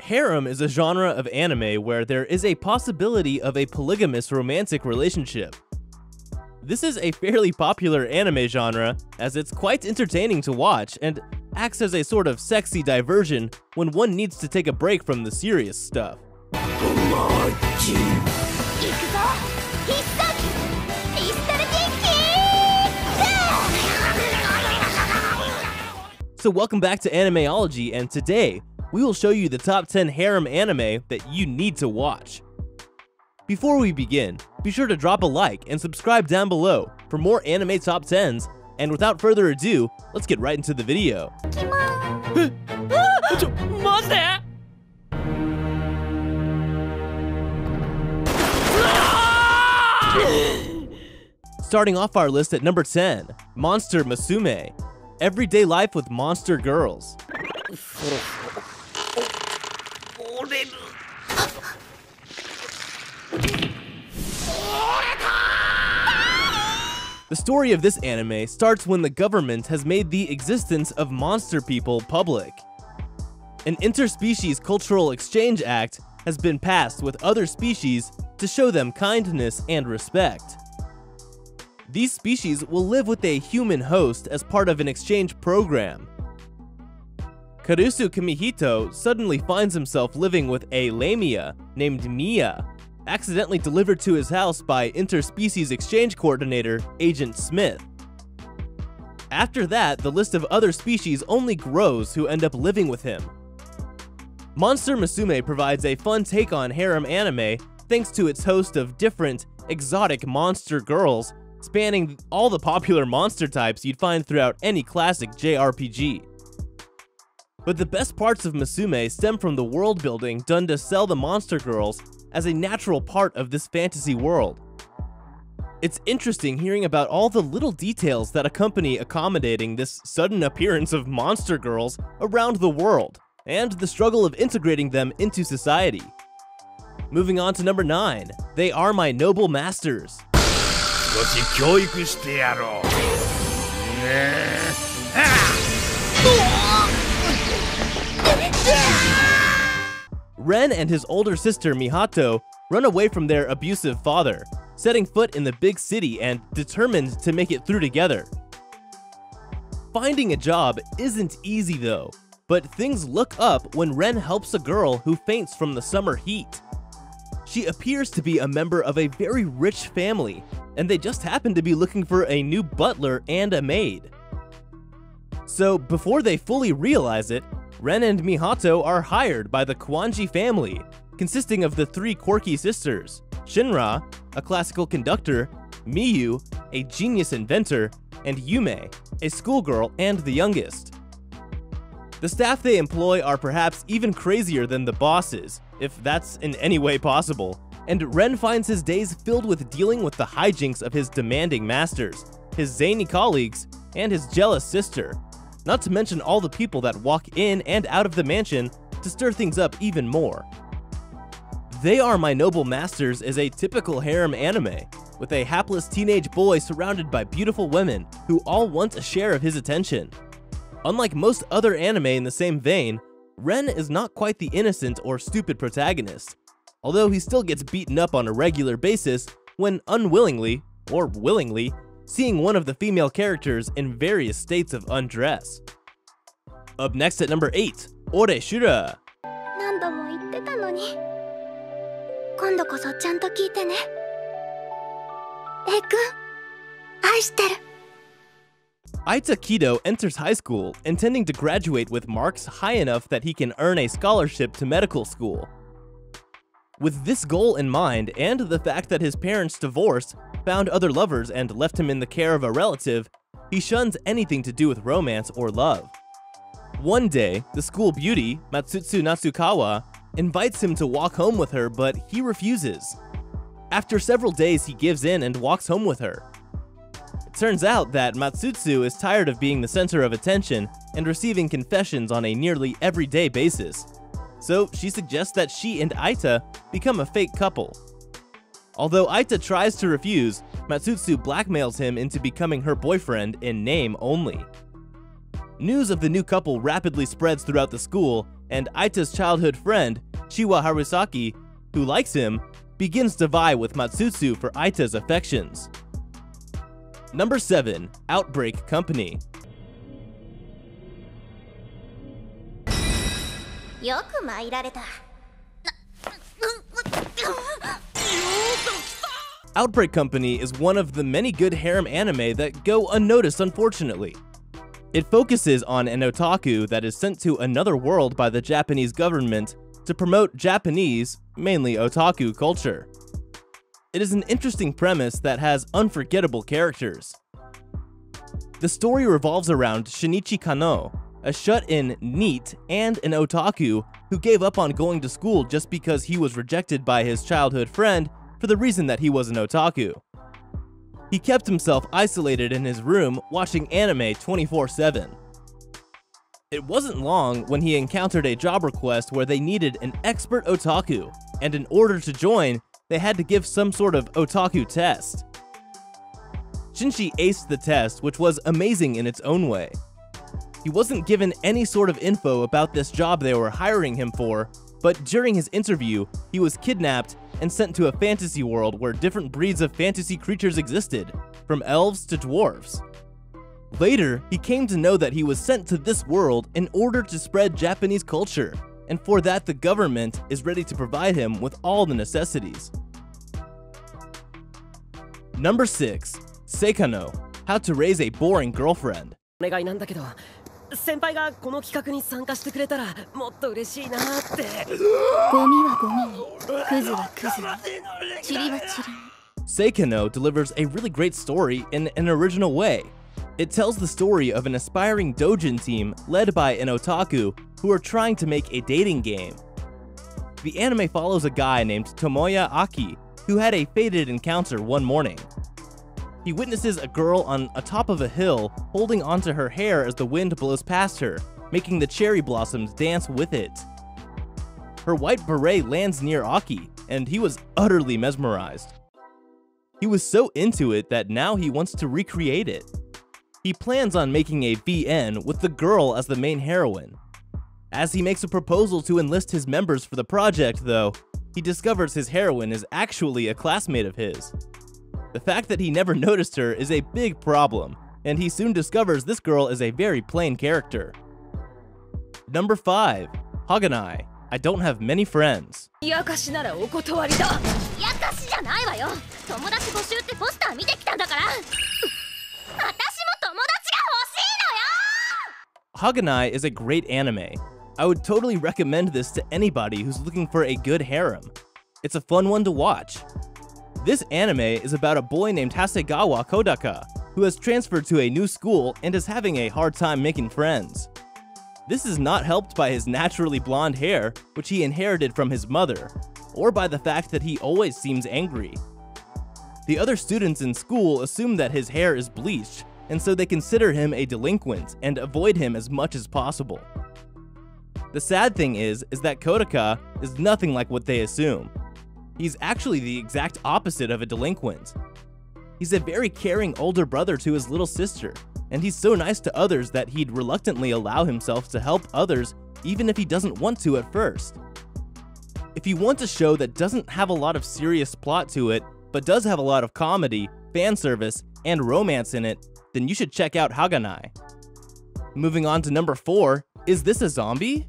Harem is a genre of anime where there is a possibility of a polygamous romantic relationship. This is a fairly popular anime genre, as it's quite entertaining to watch and acts as a sort of sexy diversion when one needs to take a break from the serious stuff. So welcome back to Animeology, and today we will show you the top 10 harem anime that you need to watch. Before we begin, be sure to drop a like and subscribe down below for more anime top 10s, and without further ado, let's get right into the video. Starting off our list at number 10, Monster Musume, Everyday Life with Monster Girls. The story of this anime starts when the government has made the existence of monster people public. An interspecies cultural exchange act has been passed with other species to show them kindness and respect. These species will live with a human host as part of an exchange program. Karusu Kamihito suddenly finds himself living with a lamia named Mia, accidentally delivered to his house by interspecies exchange coordinator Agent Smith. After that, the list of other species only grows who end up living with him. Monster Musume provides a fun take on harem anime thanks to its host of different, exotic monster girls spanning all the popular monster types you'd find throughout any classic JRPG. But the best parts of Musume stem from the world building done to sell the monster girls as a natural part of this fantasy world. It's interesting hearing about all the little details that accompany accommodating this sudden appearance of monster girls around the world, and the struggle of integrating them into society. Moving on to number 9, They Are My Noble Masters. Ren and his older sister Mihato run away from their abusive father, setting foot in the big city and determined to make it through together. Finding a job isn't easy though, but things look up when Ren helps a girl who faints from the summer heat. She appears to be a member of a very rich family, and they just happen to be looking for a new butler and a maid. So before they fully realize it, Ren and Mihato are hired by the Kwanji family, consisting of the 3 quirky sisters, Shinra, a classical conductor, Miyu, a genius inventor, and Yume, a schoolgirl and the youngest. The staff they employ are perhaps even crazier than the bosses, if that's in any way possible, and Ren finds his days filled with dealing with the hijinks of his demanding masters, his zany colleagues, and his jealous sister. Not to mention all the people that walk in and out of the mansion to stir things up even more. They Are My Noble Masters is a typical harem anime, with a hapless teenage boy surrounded by beautiful women who all want a share of his attention. Unlike most other anime in the same vein, Ren is not quite the innocent or stupid protagonist, although he still gets beaten up on a regular basis when unwillingly, or willingly, seeing one of the female characters in various states of undress. Up next at number 8, Ore Shura. Aita Kido enters high school, intending to graduate with marks high enough that he can earn a scholarship to medical school. With this goal in mind, and the fact that his parents divorced, found other lovers, and left him in the care of a relative, he shuns anything to do with romance or love. One day, the school beauty, Matsutsu Natsukawa, invites him to walk home with her, but he refuses. After several days, he gives in and walks home with her. It turns out that Matsutsu is tired of being the center of attention and receiving confessions on a nearly everyday basis. So she suggests that she and Aita become a fake couple. Although Aita tries to refuse, Matsutsu blackmails him into becoming her boyfriend in name only. News of the new couple rapidly spreads throughout the school, and Aita's childhood friend, Shiwa Harusaki, who likes him, begins to vie with Matsutsu for Aita's affections. Number 7. Outbreak Company. Outbreak Company is one of the many good harem anime that go unnoticed, unfortunately. It focuses on an otaku that is sent to another world by the Japanese government to promote Japanese, mainly otaku, culture. It is an interesting premise that has unforgettable characters. The story revolves around Shinichi Kano, a shut-in NEET and an otaku who gave up on going to school just because he was rejected by his childhood friend for the reason that he was an otaku. He kept himself isolated in his room watching anime 24/7. It wasn't long when he encountered a job request where they needed an expert otaku, and in order to join, they had to give some sort of otaku test. Shinji aced the test, which was amazing in its own way. He wasn't given any sort of info about this job they were hiring him for, but during his interview, he was kidnapped and sent to a fantasy world where different breeds of fantasy creatures existed, from elves to dwarves. Later, he came to know that he was sent to this world in order to spread Japanese culture, and for that the government is ready to provide him with all the necessities. Number 6. Seikano, How to Raise a Boring Girlfriend. Seikano delivers a really great story in an original way. It tells the story of an aspiring doujin team led by an otaku who are trying to make a dating game. The anime follows a guy named Tomoya Aki who had a fated encounter one morning. He witnesses a girl on top of a hill holding onto her hair as the wind blows past her, making the cherry blossoms dance with it. Her white beret lands near Aki, and he was utterly mesmerized. He was so into it that now he wants to recreate it. He plans on making a VN with the girl as the main heroine. As he makes a proposal to enlist his members for the project, though, he discovers his heroine is actually a classmate of his. The fact that he never noticed her is a big problem, and he soon discovers this girl is a very plain character. Number 5. Haganai, I Don't Have Many Friends. Haganai is a great anime. I would totally recommend this to anybody who's looking for a good harem. It's a fun one to watch. This anime is about a boy named Hasegawa Kodaka, who has transferred to a new school and is having a hard time making friends. This is not helped by his naturally blonde hair, which he inherited from his mother, or by the fact that he always seems angry. The other students in school assume that his hair is bleached, and so they consider him a delinquent and avoid him as much as possible. The sad thing is that Kodaka is nothing like what they assume. He's actually the exact opposite of a delinquent. He's a very caring older brother to his little sister, and he's so nice to others that he'd reluctantly allow himself to help others even if he doesn't want to at first. If you want a show that doesn't have a lot of serious plot to it, but does have a lot of comedy, fan service, and romance in it, then you should check out Haganai. Moving on to number 4, Is This a Zombie?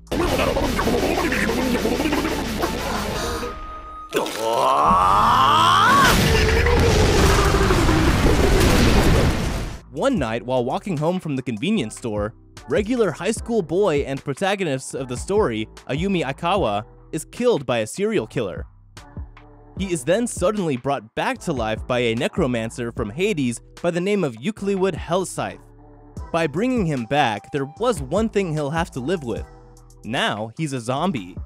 One night, while walking home from the convenience store, regular high school boy and protagonist of the story, Ayumi Aikawa, is killed by a serial killer. He is then suddenly brought back to life by a necromancer from Hades by the name of Eucliwood Hellscythe. By bringing him back, there was one thing he'll have to live with. Now, he's a zombie.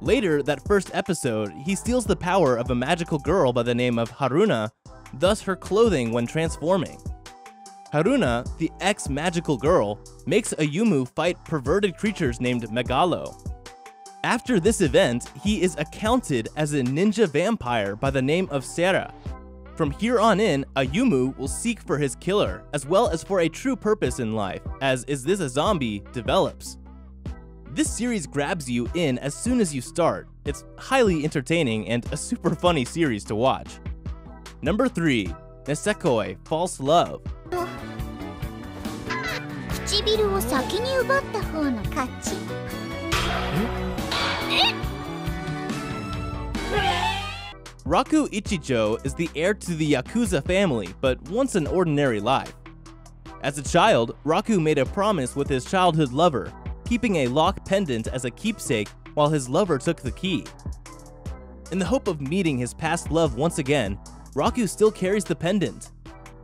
Later, that first episode, he steals the power of a magical girl by the name of Haruna, thus her clothing when transforming. Haruna, the ex-magical girl, makes Ayumu fight perverted creatures named Megalo. After this event, he is accounted as a ninja vampire by the name of Sera. From here on in, Ayumu will seek for his killer, as well as for a true purpose in life, as Is This a Zombie develops. This series grabs you in as soon as you start. It's highly entertaining and a super funny series to watch. Number 3. Nisekoi False Love. 唇を先に奪った方の勝ち。Raku Ichijo is the heir to the Yakuza family, but wants an ordinary life. As a child, Raku made a promise with his childhood lover, keeping a lock pendant as a keepsake while his lover took the key. In the hope of meeting his past love once again, Raku still carries the pendant.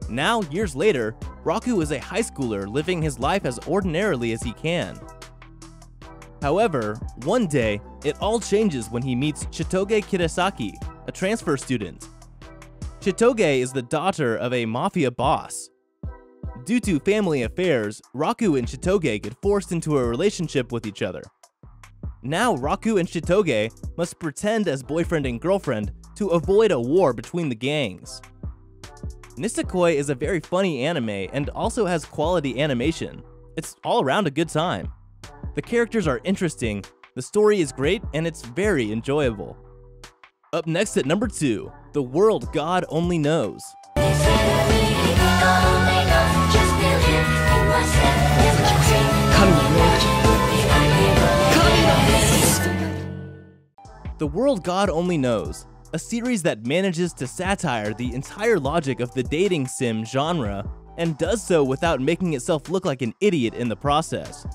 Now, years later, Raku is a high schooler living his life as ordinarily as he can. However, one day, it all changes when he meets Chitoge Kidasaki, a transfer student. Chitoge is the daughter of a mafia boss. Due to family affairs, Raku and Chitoge get forced into a relationship with each other. Now Raku and Chitoge must pretend as boyfriend and girlfriend to avoid a war between the gangs. Nisekoi is a very funny anime and also has quality animation. It's all around a good time. The characters are interesting, the story is great, and it's very enjoyable. Up next at number 2, The World God Only Knows. The World God Only Knows, a series that manages to satire the entire logic of the dating sim genre and does so without making itself look like an idiot in the process.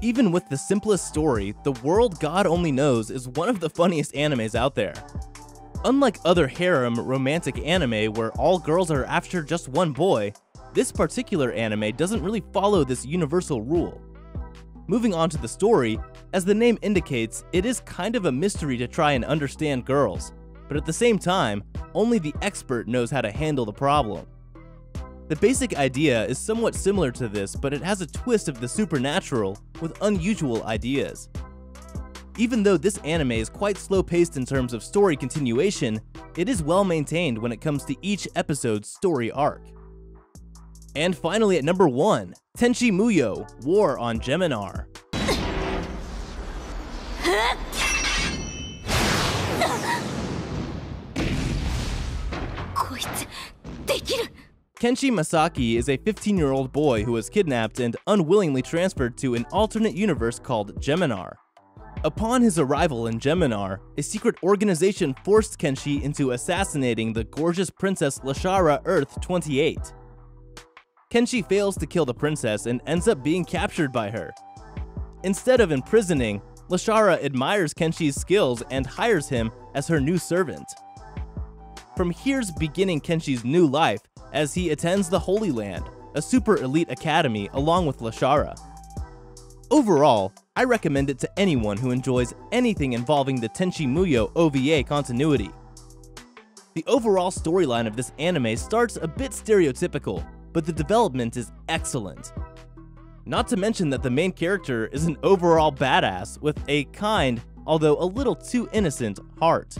Even with the simplest story, The World God Only Knows is one of the funniest animes out there. Unlike other harem romantic anime where all girls are after just one boy, this particular anime doesn't really follow this universal rule. Moving on to the story, as the name indicates, it is kind of a mystery to try and understand girls, but at the same time, only the expert knows how to handle the problem. The basic idea is somewhat similar to this, but it has a twist of the supernatural with unusual ideas. Even though this anime is quite slow-paced in terms of story continuation, it is well maintained when it comes to each episode's story arc. And finally at number 1, Tenchi Muyo, War on Geminar. Kenshi Masaki is a 15-year-old boy who was kidnapped and unwillingly transferred to an alternate universe called Geminar. Upon his arrival in Geminar, a secret organization forced Kenshi into assassinating the gorgeous princess Lashara Earth 28. Kenshi fails to kill the princess and ends up being captured by her. Instead of imprisoning, Lashara admires Kenshi's skills and hires him as her new servant. From here's beginning Kenshi's new life as he attends the Holy Land, a super elite academy along with Lashara. Overall, I recommend it to anyone who enjoys anything involving the Tenchi Muyo OVA continuity. The overall storyline of this anime starts a bit stereotypical, but the development is excellent. Not to mention that the main character is an overall badass with a kind, although a little too innocent, heart.